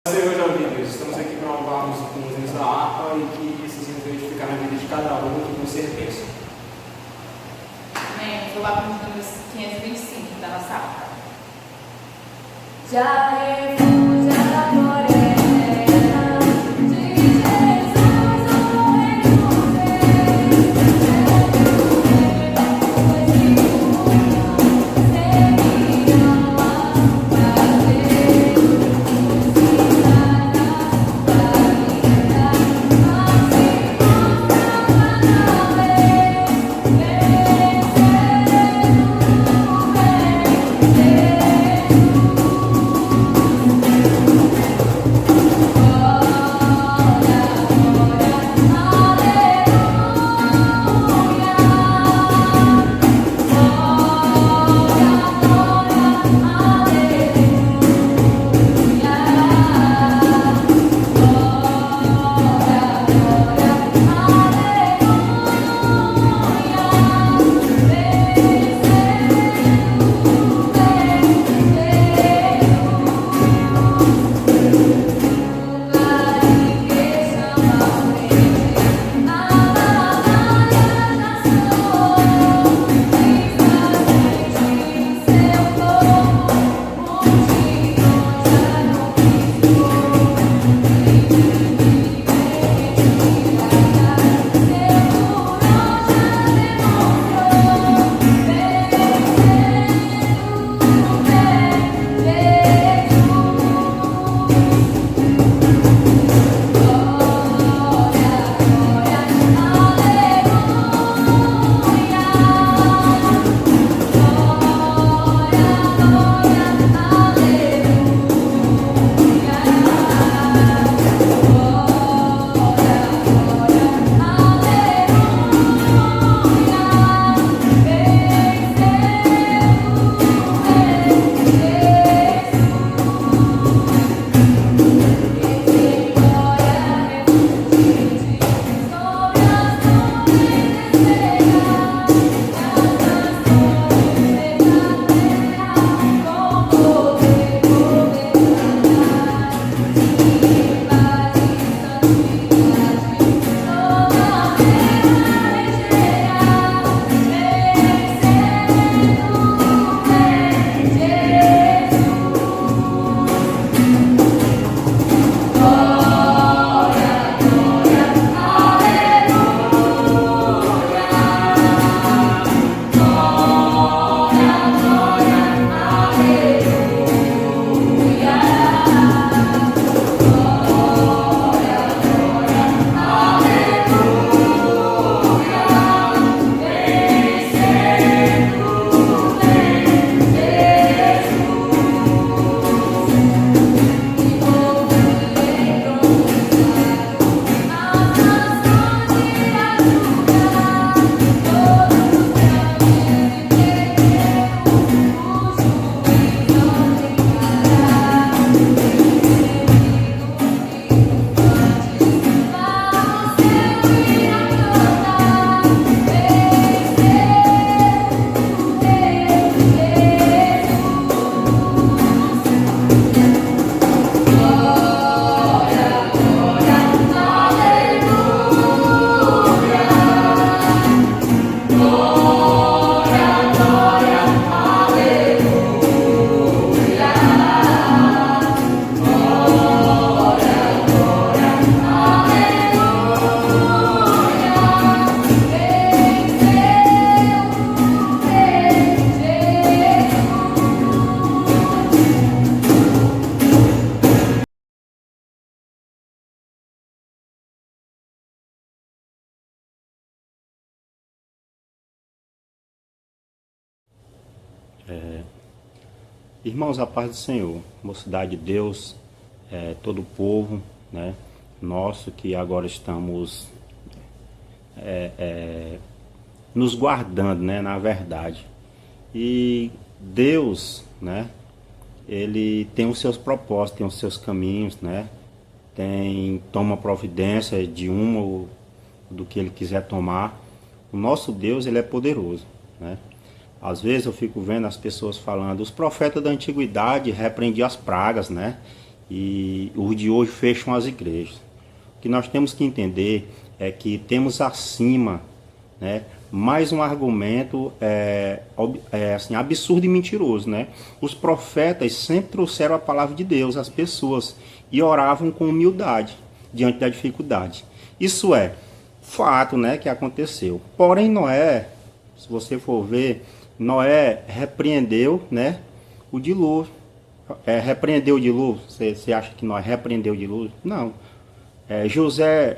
Senhor, já ouvi, Deus. Estamos aqui para louvarmos com os hinos da harpa e que esses hinos venham edificar na vida de cada um que você pensa. Amém. Vou louvar para os números 525 da nossa harpa. Já refugia a glória eterna de Jesus, o reino do Irmãos, a paz do Senhor, mocidade de Deus, todo o povo, né, nosso que agora estamos nos guardando, né, na verdade. E Deus, né, Ele tem os seus propósitos, tem os seus caminhos, né, toma providência de uma ou do que Ele quiser tomar. O nosso Deus, Ele é poderoso, né. Às vezes eu fico vendo as pessoas falando, os profetas da antiguidade repreendiam as pragas, né? e os de hoje fecham as igrejas. O que nós temos que entender é que temos acima, né, mais um argumento assim, absurdo e mentiroso, né? Os profetas sempre trouxeram a palavra de Deus às pessoas e oravam com humildade diante da dificuldade. Isso é fato, né, que aconteceu. Porém, Noé, se você for ver, Noé repreendeu, né, o dilúvio. Repreendeu o dilúvio? Você acha que Noé repreendeu o dilúvio? Não. José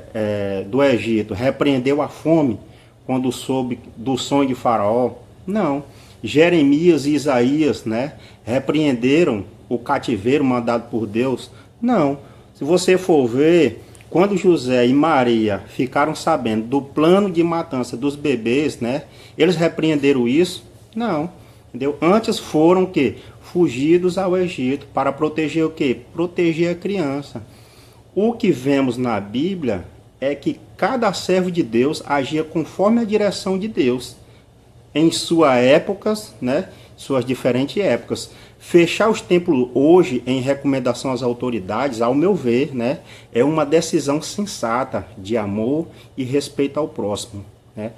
do Egito repreendeu a fome quando soube do sonho de Faraó? Não. Jeremias e Isaías, né, repreenderam o cativeiro mandado por Deus? Não. Se você for ver, quando José e Maria ficaram sabendo do plano de matança dos bebês, né, eles repreenderam isso? Não. Entendeu? Antes foram o quê? Fugidos ao Egito para proteger o quê? Proteger a criança. O que vemos na Bíblia é que cada servo de Deus agia conforme a direção de Deus em suas épocas, né? Suas diferentes épocas. Fechar os templos hoje em recomendação às autoridades, ao meu ver, né, é uma decisão sensata de amor e respeito ao próximo, né?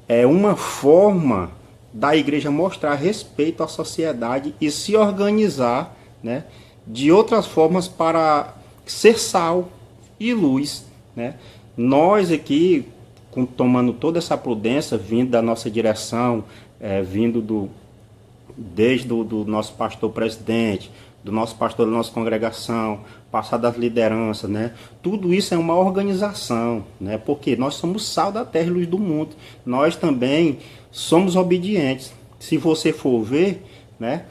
É uma forma da igreja mostrar respeito à sociedade e se organizar, né, de outras formas para ser sal e luz, né? Nós aqui, tomando toda essa prudência, vindo da nossa direção, vindo desde do nosso pastor presidente, do nosso pastor da nossa congregação, passar das lideranças, né? Tudo isso é uma organização, né? Porque nós somos sal da terra e luz do mundo. Nós também somos obedientes. Se você for ver, né,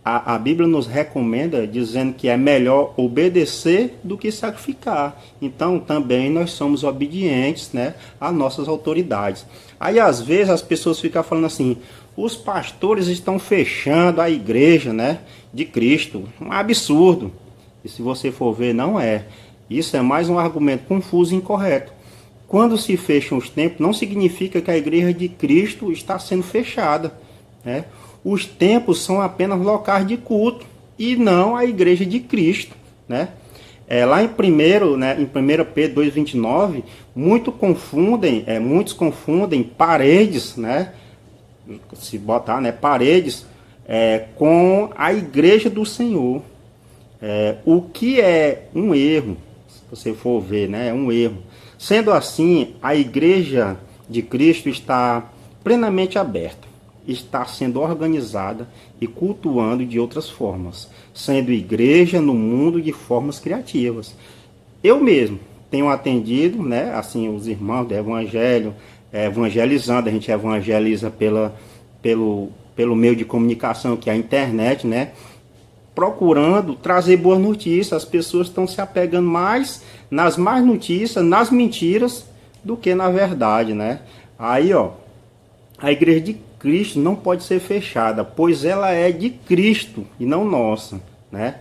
a Bíblia nos recomenda dizendo que é melhor obedecer do que sacrificar. Então também nós somos obedientes, né, às nossas autoridades. Aí às vezes as pessoas ficam falando assim: os pastores estão fechando a igreja, né, de Cristo. Um absurdo. E se você for ver, não é. Isso é mais um argumento confuso e incorreto. Quando se fecham os templos, não significa que a igreja de Cristo está sendo fechada, né? Os templos são apenas locais de culto e não a igreja de Cristo, né? Lá em 1 Pedro 2,29, muitos confundem paredes, né? Se botar, né, paredes, com a igreja do Senhor. O que é um erro, se você for ver, né, é um erro. Sendo assim, a igreja de Cristo está plenamente aberta, está sendo organizada e cultuando de outras formas, sendo igreja no mundo de formas criativas. Eu mesmo tenho atendido, né, assim, os irmãos do evangelho, evangelizando. A gente evangeliza pelo meio de comunicação, que é a internet, né, procurando trazer boas notícias. As pessoas estão se apegando mais nas más notícias, nas mentiras, do que na verdade, né? Aí, ó, a igreja de Cristo não pode ser fechada, pois ela é de Cristo e não nossa, né?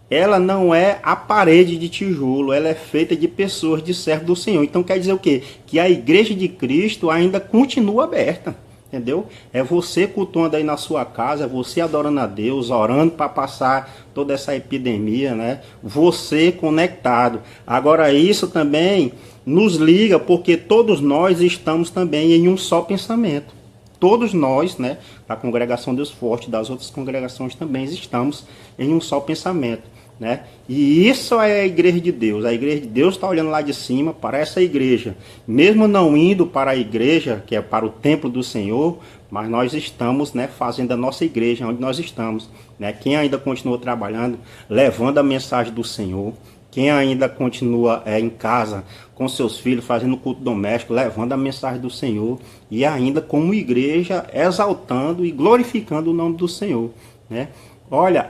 Ela não é a parede de tijolo, ela é feita de pessoas, de servos do Senhor. Então quer dizer o quê? Que a igreja de Cristo ainda continua aberta, entendeu? É você cultuando aí na sua casa, é você adorando a Deus, orando para passar toda essa epidemia, né? Você conectado. Agora isso também nos liga, porque todos nós estamos também em um só pensamento. Todos nós, né, da Congregação Deus Forte, das outras congregações também estamos em um só pensamento, né? E isso é a igreja de Deus. A igreja de Deus está olhando lá de cima para essa igreja, mesmo não indo para a igreja, que é para o templo do Senhor, mas nós estamos, né, fazendo a nossa igreja onde nós estamos, né? Quem ainda continua trabalhando, levando a mensagem do Senhor, quem ainda continua em casa com seus filhos, fazendo culto doméstico, levando a mensagem do Senhor, e ainda como igreja exaltando e glorificando o nome do Senhor, né? Olha,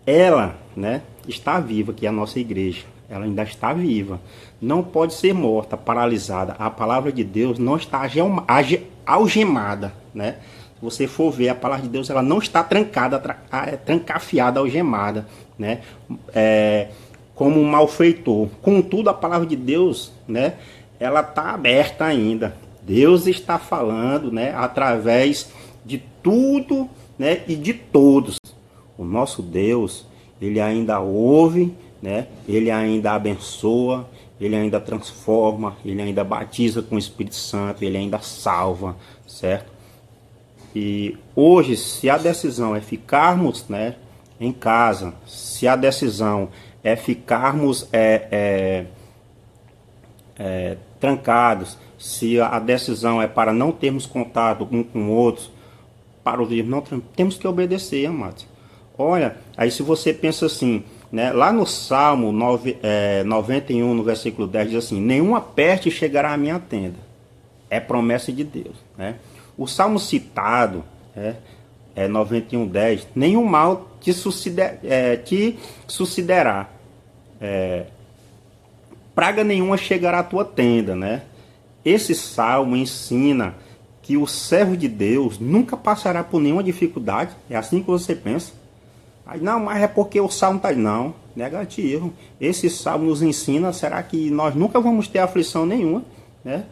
ela, né, está viva, que é a nossa igreja. Ela ainda está viva. Não pode ser morta, paralisada. A palavra de Deus não está algemada, né? Se você for ver, a palavra de Deus, ela não está trancada, trancafiada, algemada, né? Como um malfeitor. Contudo, a palavra de Deus, né, ela está aberta ainda. Deus está falando, né, através de tudo, né, e de todos. O nosso Deus, ele ainda ouve, né? Ele ainda abençoa, ele ainda transforma, ele ainda batiza com o Espírito Santo, ele ainda salva, certo? E hoje, se a decisão é ficarmos, né, em casa, se a decisão é ficarmos trancados, se a decisão é para não termos contato um com outros, para ouvir, não temos que obedecer, amados. Olha, aí se você pensa assim, né, lá no Salmo 91, no versículo 10, diz assim: nenhuma peste chegará à minha tenda. É promessa de Deus, né? O Salmo citado é 91, 10. Nenhum mal te sucederá. Praga nenhuma chegará à tua tenda, né? Esse salmo ensina que o servo de Deus nunca passará por nenhuma dificuldade. É assim que você pensa. Aí, não, mas é porque o salmo está... Não, negativo. Esse salmo nos ensina, será que nós nunca vamos ter aflição nenhuma, né?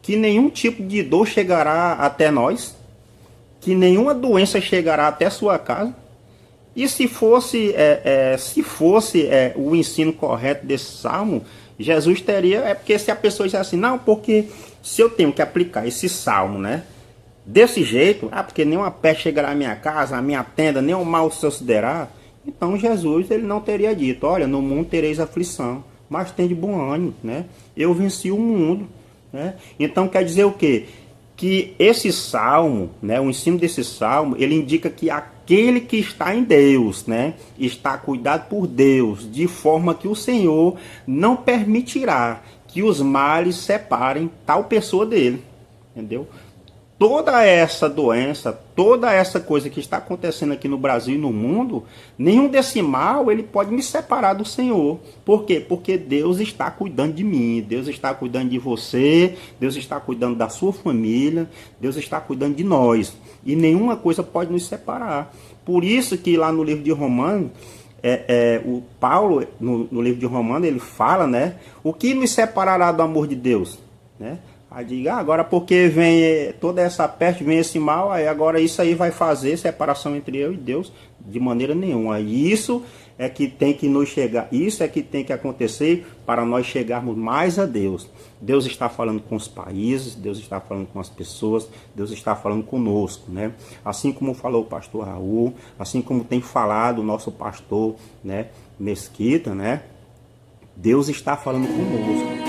Que nenhum tipo de dor chegará até nós, que nenhuma doença chegará até sua casa. E se fosse o ensino correto desse salmo, Jesus teria... porque se a pessoa diz assim, não, porque se eu tenho que aplicar esse salmo, né, desse jeito, porque nenhuma peste chegará à minha casa, à minha tenda, nenhum mal se sucederá, então Jesus, ele não teria dito, olha, no mundo tereis aflição, mas tem de bom ânimo, né? Eu venci o mundo, né? Então quer dizer o quê? Que esse salmo, né, o ensino desse salmo, ele indica que aquele que está em Deus, né, está cuidado por Deus, de forma que o Senhor não permitirá que os males separem tal pessoa dele, entendeu? Toda essa doença, toda essa coisa que está acontecendo aqui no Brasil e no mundo, nenhum desse mal ele pode me separar do Senhor. Por quê? Porque Deus está cuidando de mim, Deus está cuidando de você, Deus está cuidando da sua família, Deus está cuidando de nós. E nenhuma coisa pode nos separar. Por isso que lá no livro de Romanos, o Paulo, no livro de Romanos, ele fala, né? O que nos separará do amor de Deus, né? Aí diga, agora porque vem toda essa peste, vem esse mal, aí agora isso aí vai fazer separação entre eu e Deus? De maneira nenhuma. E isso é que tem que nos chegar, isso é que tem que acontecer para nós chegarmos mais a Deus. Deus está falando com os países, Deus está falando com as pessoas, Deus está falando conosco, né? Assim como falou o pastor Raul, assim como tem falado o nosso pastor, né, Mesquita, né? Deus está falando conosco.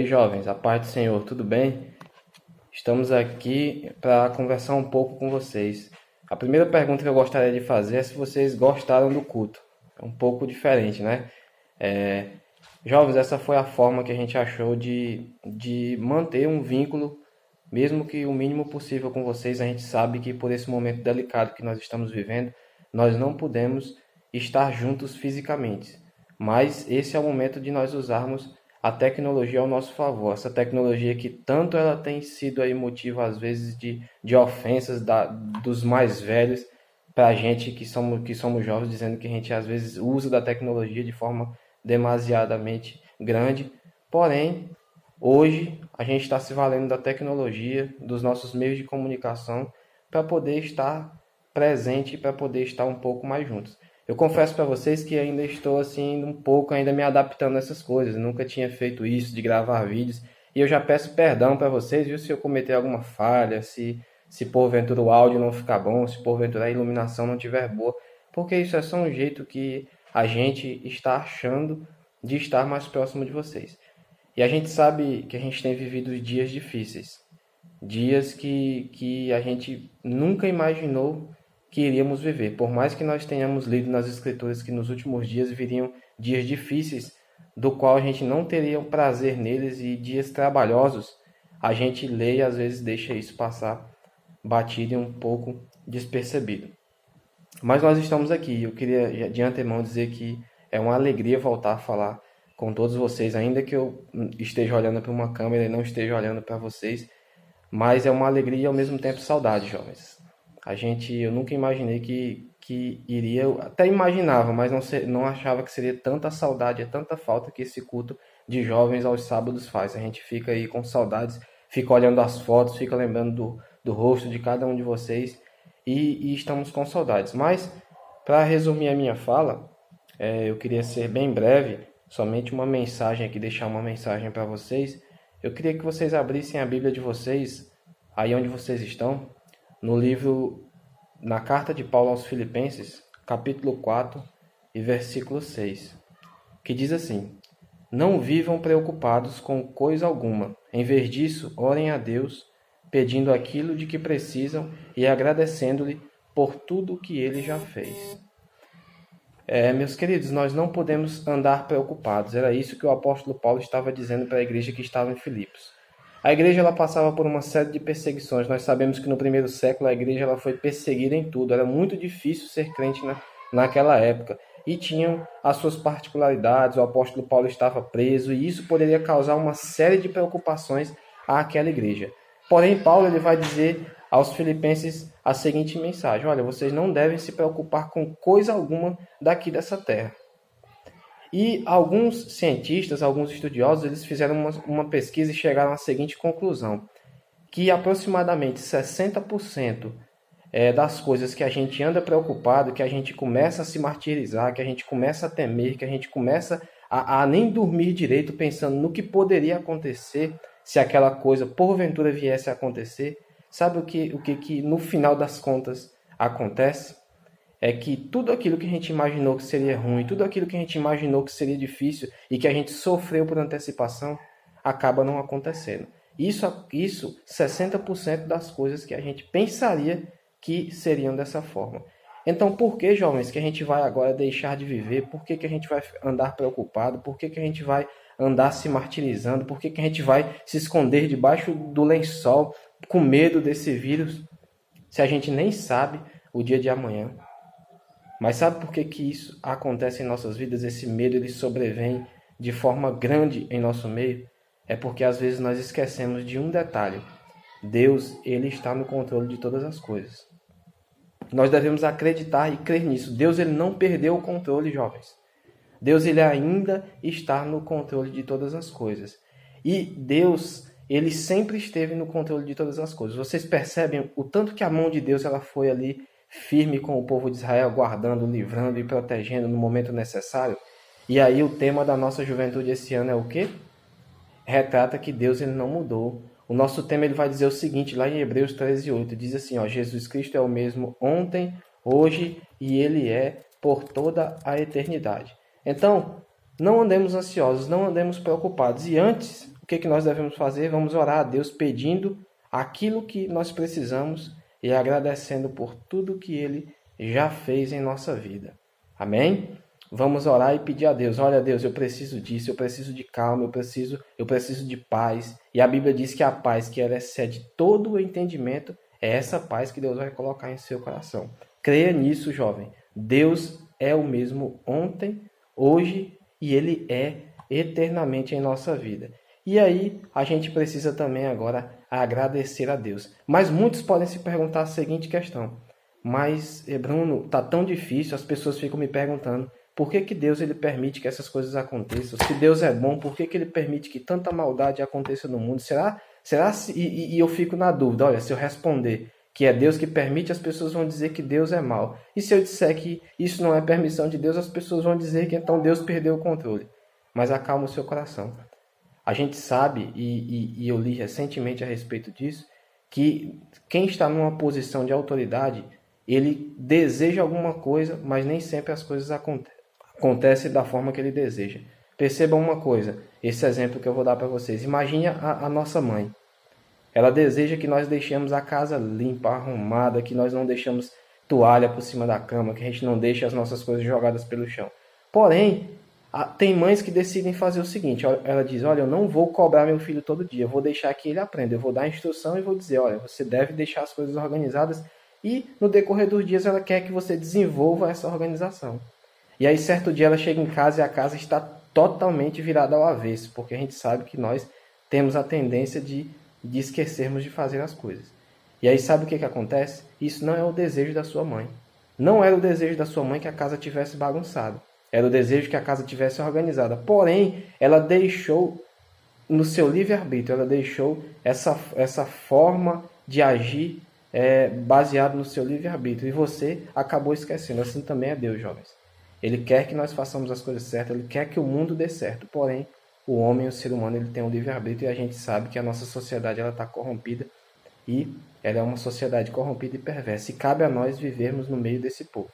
aí, jovens, a paz do Senhor, tudo bem? Estamos aqui para conversar um pouco com vocês. A primeira pergunta que eu gostaria de fazer é se vocês gostaram do culto. É um pouco diferente, né? Jovens, essa foi a forma que a gente achou de manter um vínculo, mesmo que o mínimo possível com vocês. A gente sabe que por esse momento delicado que nós estamos vivendo, nós não podemos estar juntos fisicamente. Mas esse é o momento de nós usarmos a tecnologia ao nosso favor. Essa tecnologia que tanto ela tem sido aí motivo, às vezes, de ofensas dos mais velhos para a gente que somos jovens, dizendo que a gente, às vezes, usa da tecnologia de forma demasiadamente grande. Porém, hoje, a gente está se valendo da tecnologia, dos nossos meios de comunicação, para poder estar presente e para poder estar um pouco mais juntos. Eu confesso para vocês que ainda estou assim um pouco ainda me adaptando a essas coisas. Eu nunca tinha feito isso de gravar vídeos e eu já peço perdão para vocês, viu, se eu cometer alguma falha, se porventura o áudio não ficar bom, se porventura a iluminação não estiver boa, porque isso é só um jeito que a gente está achando de estar mais próximo de vocês. E a gente sabe que a gente tem vivido dias difíceis, dias que a gente nunca imaginou que iríamos viver. Por mais que nós tenhamos lido nas Escrituras que nos últimos dias viriam dias difíceis, do qual a gente não teria o prazer neles, e dias trabalhosos, a gente lê e às vezes deixa isso passar batido e um pouco despercebido. Mas nós estamos aqui. Eu queria de antemão dizer que é uma alegria voltar a falar com todos vocês, ainda que eu esteja olhando para uma câmera e não esteja olhando para vocês, mas é uma alegria e ao mesmo tempo saudade, jovens. Eu nunca imaginei que iria, até imaginava, mas não achava que seria tanta saudade, tanta falta que esse culto de jovens aos sábados faz. A gente fica aí com saudades, fica olhando as fotos, fica lembrando do rosto de cada um de vocês e estamos com saudades. Mas, para resumir a minha fala, eu queria ser bem breve, somente uma mensagem aqui, deixar uma mensagem para vocês. Eu queria que vocês abrissem a Bíblia de vocês, aí onde vocês estão, na carta de Paulo aos Filipenses, capítulo 4 e versículo 6, que diz assim: não vivam preocupados com coisa alguma, em vez disso, orem a Deus, pedindo aquilo de que precisam e agradecendo-lhe por tudo o que ele já fez. Meus queridos, nós não podemos andar preocupados. Era isso que o apóstolo Paulo estava dizendo para a igreja que estava em Filipos. A igreja ela passava por uma série de perseguições. Nós sabemos que no primeiro século a igreja ela foi perseguida em tudo. Era muito difícil ser crente naquela época. E tinham as suas particularidades. O apóstolo Paulo estava preso e isso poderia causar uma série de preocupações àquela igreja. Porém, Paulo ele vai dizer aos filipenses a seguinte mensagem: olha, vocês não devem se preocupar com coisa alguma daqui dessa terra. E alguns cientistas, alguns estudiosos, eles fizeram uma pesquisa e chegaram à seguinte conclusão: que aproximadamente 60% das coisas que a gente anda preocupado, que a gente começa a se martirizar, que a gente começa a temer, que a gente começa a nem dormir direito pensando no que poderia acontecer se aquela coisa porventura viesse a acontecer. Sabe o que no final das contas acontece? É que tudo aquilo que a gente imaginou que seria ruim, tudo aquilo que a gente imaginou que seria difícil e que a gente sofreu por antecipação, acaba não acontecendo. Isso 60% das coisas que a gente pensaria que seriam dessa forma. Então, por que, jovens, que a gente vai agora deixar de viver? Por que a gente vai andar preocupado? Por que a gente vai andar se martirizando? Por que a gente vai se esconder debaixo do lençol com medo desse vírus, se a gente nem sabe o dia de amanhã? Mas sabe por que isso acontece em nossas vidas? Esse medo ele sobrevém de forma grande em nosso meio? É porque às vezes nós esquecemos de um detalhe: Deus ele está no controle de todas as coisas. Nós devemos acreditar e crer nisso. Deus ele não perdeu o controle, jovens. Deus ele ainda está no controle de todas as coisas. E Deus ele sempre esteve no controle de todas as coisas. Vocês percebem o tanto que a mão de Deus ela foi ali firme com o povo de Israel, guardando, livrando e protegendo no momento necessário? E aí o tema da nossa juventude esse ano é o quê? Retrata que Deus ele não mudou. O nosso tema ele vai dizer o seguinte, lá em Hebreus 13:8, diz assim, Jesus Cristo é o mesmo ontem, hoje e ele é por toda a eternidade. Então, não andemos ansiosos, não andemos preocupados. E antes, o que nós devemos fazer? Vamos orar a Deus pedindo aquilo que nós precisamos e agradecendo por tudo que Ele já fez em nossa vida. Amém? Vamos orar e pedir a Deus, olha Deus, eu preciso disso, eu preciso de calma, eu preciso de paz. E a Bíblia diz que a paz que ela excede todo o entendimento é essa paz que Deus vai colocar em seu coração. Creia nisso, jovem. Deus é o mesmo ontem, hoje e Ele é eternamente em nossa vida. E aí a gente precisa também agora agradecer a Deus. Mas muitos podem se perguntar a seguinte questão. Mas, Bruno, tá tão difícil, as pessoas ficam me perguntando por que Deus ele permite que essas coisas aconteçam? Se Deus é bom, por que Ele permite que tanta maldade aconteça no mundo? Será e eu fico na dúvida, olha, se eu responder que é Deus que permite, as pessoas vão dizer que Deus é mau. E se eu disser que isso não é permissão de Deus, as pessoas vão dizer que então Deus perdeu o controle. Mas acalma o seu coração. A gente sabe, e eu li recentemente a respeito disso, que quem está numa posição de autoridade, ele deseja alguma coisa, mas nem sempre as coisas acontecem da forma que ele deseja. Percebam uma coisa, esse exemplo que eu vou dar para vocês. Imagine a nossa mãe. Ela deseja que nós deixemos a casa limpa, arrumada, que nós não deixamos toalha por cima da cama, que a gente não deixe as nossas coisas jogadas pelo chão. Porém, tem mães que decidem fazer o seguinte, ela diz, olha, eu não vou cobrar meu filho todo dia, eu vou deixar que ele aprenda, eu vou dar a instrução e vou dizer, olha, você deve deixar as coisas organizadas e no decorrer dos dias ela quer que você desenvolva essa organização. E aí certo dia ela chega em casa e a casa está totalmente virada ao avesso, porque a gente sabe que nós temos a tendência de esquecermos de fazer as coisas. E aí sabe o que acontece? Isso não é o desejo da sua mãe. Não era o desejo da sua mãe que a casa tivesse bagunçada. Era o desejo que a casa tivesse organizada. Porém, ela deixou, no seu livre-arbítrio, ela deixou essa forma de agir baseado no seu livre-arbítrio. E você acabou esquecendo. Assim também é Deus, jovens. Ele quer que nós façamos as coisas certas. Ele quer que o mundo dê certo. Porém, o homem, o ser humano, ele tem um livre-arbítrio. E a gente sabe que a nossa sociedade está corrompida. E ela é uma sociedade corrompida e perversa. E cabe a nós vivermos no meio desse povo.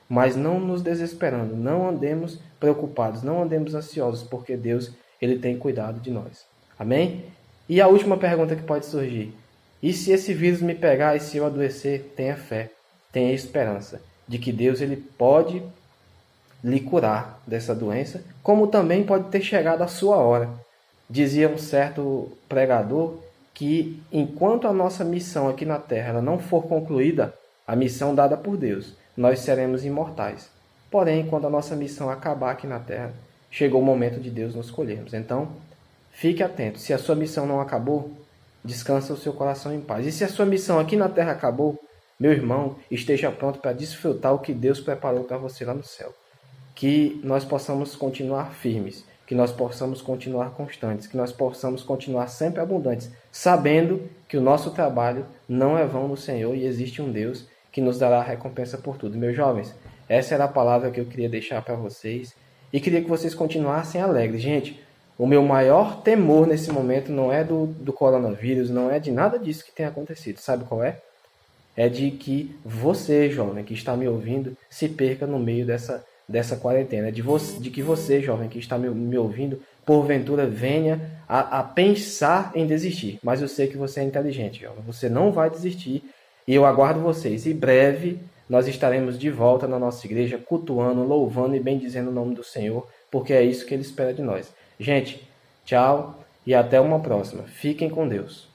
Mas não nos desesperando, não andemos preocupados, não andemos ansiosos, porque Deus ele tem cuidado de nós. Amém? E a última pergunta que pode surgir. E se esse vírus me pegar e se eu adoecer, tenha fé, tenha esperança de que Deus ele pode lhe curar dessa doença, como também pode ter chegado a sua hora. Dizia um certo pregador que enquanto a nossa missão aqui na Terra ela não for concluída, a missão dada por Deus, nós seremos imortais. Porém, quando a nossa missão acabar aqui na Terra, chegou o momento de Deus nos escolhermos. Então, fique atento. Se a sua missão não acabou, descansa o seu coração em paz. E se a sua missão aqui na Terra acabou, meu irmão, esteja pronto para desfrutar o que Deus preparou para você lá no céu. Que nós possamos continuar firmes, que nós possamos continuar constantes, que nós possamos continuar sempre abundantes, sabendo que o nosso trabalho não é vão no Senhor e existe um Deus que nos dará a recompensa por tudo. Meus jovens, essa era a palavra que eu queria deixar para vocês e queria que vocês continuassem alegres. Gente, o meu maior temor nesse momento não é do coronavírus, não é de nada disso que tem acontecido. Sabe qual é? É de que você, jovem, que está me ouvindo, se perca no meio dessa quarentena. É de que você, jovem, que está me ouvindo, porventura venha a pensar em desistir. Mas eu sei que você é inteligente, jovem. Você não vai desistir. E eu aguardo vocês. Em breve, nós estaremos de volta na nossa igreja, cultuando, louvando e bendizendo o nome do Senhor, porque é isso que Ele espera de nós. Gente, tchau e até uma próxima. Fiquem com Deus.